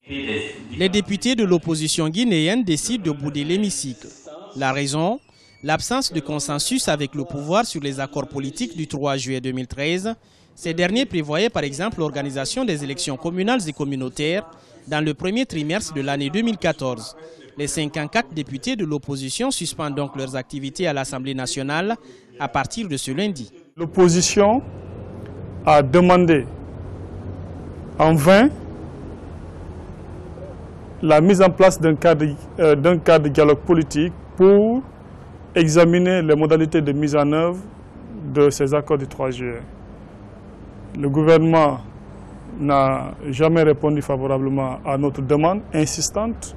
Les députés de l'opposition guinéenne décident de bouder l'hémicycle. La raison ? L'absence de consensus avec le pouvoir sur les accords politiques du 3 juillet 2013. Ces derniers prévoyaient par exemple l'organisation des élections communales et communautaires dans le premier trimestre de l'année 2014. Les 54 députés de l'opposition suspendent donc leurs activités à l'Assemblée nationale à partir de ce lundi. L'opposition a demandé en vain la mise en place d'un cadre de dialogue politique pour examiner les modalités de mise en œuvre de ces accords du 3 juillet. Le gouvernement n'a jamais répondu favorablement à notre demande insistante,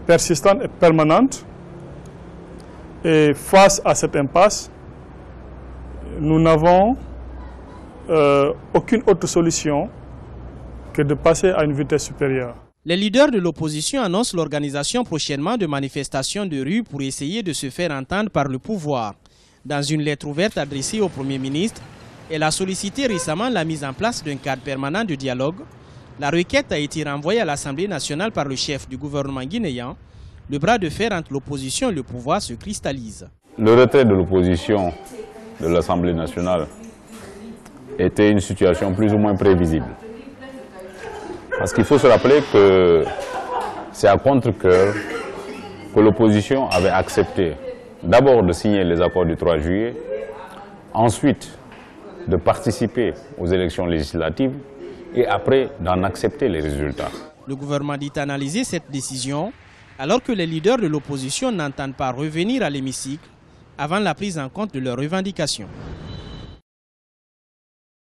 persistante et permanente. Et face à cette impasse, nous n'avons aucune autre solution que de passer à une vitesse supérieure. Les leaders de l'opposition annoncent l'organisation prochainement de manifestations de rue pour essayer de se faire entendre par le pouvoir. Dans une lettre ouverte adressée au Premier ministre, elle a sollicité récemment la mise en place d'un cadre permanent de dialogue. La requête a été renvoyée à l'Assemblée nationale par le chef du gouvernement guinéen. Le bras de fer entre l'opposition et le pouvoir se cristallise. Le retrait de l'opposition de l'Assemblée nationale était une situation plus ou moins prévisible. Parce qu'il faut se rappeler que c'est à contre-cœur que l'opposition avait accepté d'abord de signer les accords du 3 juillet, ensuite de participer aux élections législatives et après d'en accepter les résultats. Le gouvernement dit analyser cette décision alors que les leaders de l'opposition n'entendent pas revenir à l'hémicycle avant la prise en compte de leurs revendications.